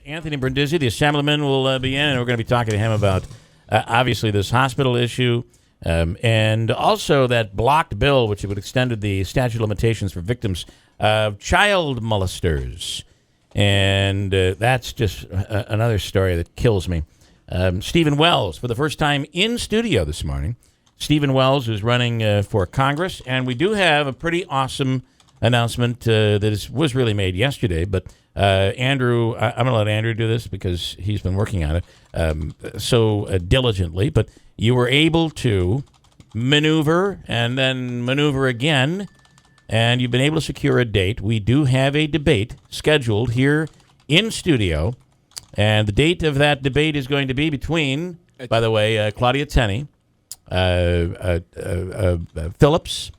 Anthony Brindisi, the Assemblyman, will be in, and we're going to be talking to him about, obviously, this hospital issue, and also that blocked bill, which would extended the statute of limitations for victims of child molesters. And that's just another story that kills me. Stephen Wells, for the first time in studio this morning. Stephen Wells is running for Congress, and we do have a pretty awesome announcement that was really made yesterday. But Andrew, I'm going to let Andrew do this because he's been working on it so diligently. But you were able to maneuver and then maneuver again, and you've been able to secure a date. We do have a debate scheduled here in studio, and the date of that debate is going to be between, by the way, Claudia Tenney, Phillips,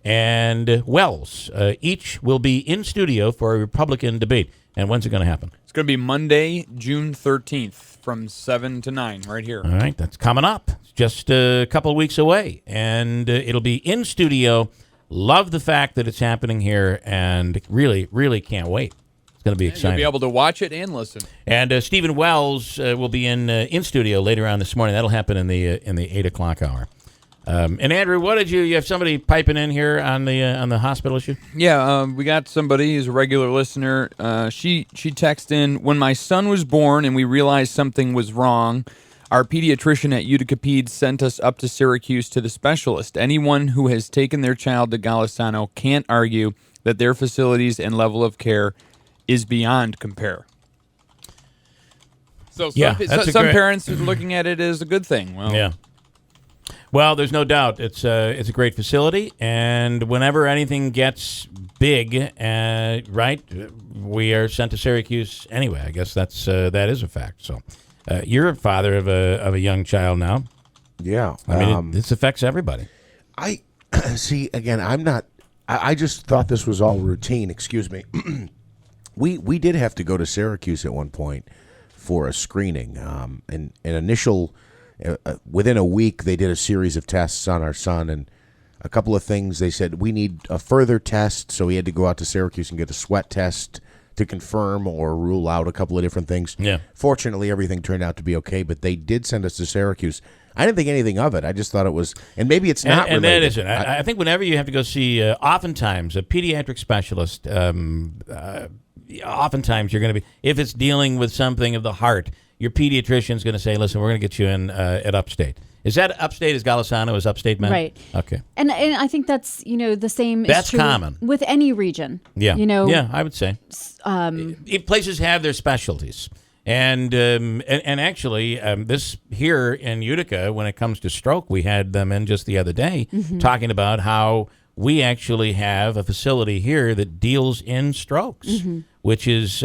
and Wells. Each will be in studio for a Republican debate. And when's it going to happen? It's going to be Monday, June 13th from 7 to 9 right here. All right, that's coming up. It's just a couple of weeks away. And it'll be in studio. Love the fact that it's happening here, and really, really can't wait. It's going to be exciting. You'll be able to watch it and listen. And Stephen Wells will be in studio later on this morning. That'll happen in the 8 o'clock hour. And Andrew, what did you have somebody piping in here on the hospital issue? Yeah, we got somebody who's a regular listener. She texted in, when my son was born and we realized something was wrong, our pediatrician at Utica Peds sent us up to Syracuse to the specialist. Anyone who has taken their child to Golisano can't argue that their facilities and level of care is beyond compare. So some parents are looking at it as a good thing. Well, yeah. Well, there's no doubt it's a great facility, and whenever anything gets big, right, we are sent to Syracuse anyway. I guess that is a fact. So, you're a father of a young child now. Yeah, I mean, this affects everybody. I see. Again, I'm not. I just thought this was all routine. Excuse me. We did have to go to Syracuse at one point for a screening. An initial. Within a week, they did a series of tests on our son, and a couple of things. They said we need a further test, so he had to go out to Syracuse and get a sweat test to confirm or rule out a couple of different things. Yeah. Fortunately, everything turned out to be okay, but they did send us to Syracuse. I didn't think anything of it. I just thought it was, and maybe it's not and related. that isn't. I think whenever you have to go see, oftentimes, a pediatric specialist, oftentimes you're going to be, if it's dealing with something of the heart, your pediatrician's going to say, listen, we're going to get you in at Upstate. Is that Upstate? Is Golisano? Is Upstate meant? Right. Okay. And I think that's, the same That's is true common. with any region. Yeah. Yeah, I would say. Places have their specialties. And actually, this here in Utica, when it comes to stroke, we had them in just the other day talking about how we actually have a facility here that deals in strokes, which is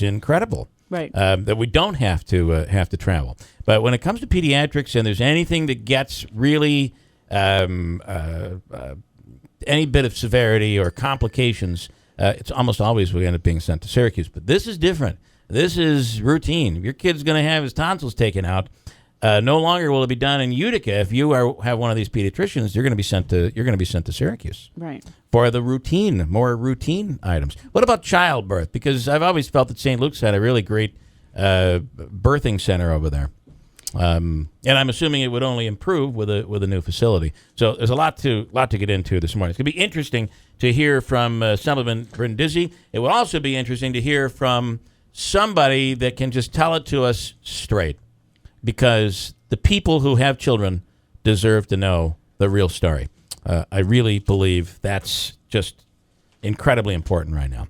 incredible. Right. That we don't have to travel. But when it comes to pediatrics, and there's anything that gets really any bit of severity or complications, it's almost always we end up being sent to Syracuse. But this is different. This is routine. If your kid's going to have his tonsils taken out, no longer will it be done in Utica. If you have one of these pediatricians, you're going to be sent to Syracuse. Right. For the more routine items. What about childbirth? Because I've always felt that St. Luke's had a really great birthing center over there, and I'm assuming it would only improve with a new facility. So there's a lot to get into this morning. It's going to be interesting to hear from Assemblyman Brindisi. It will also be interesting to hear from somebody that can just tell it to us straight, because the people who have children deserve to know the real story. I really believe that's just incredibly important right now.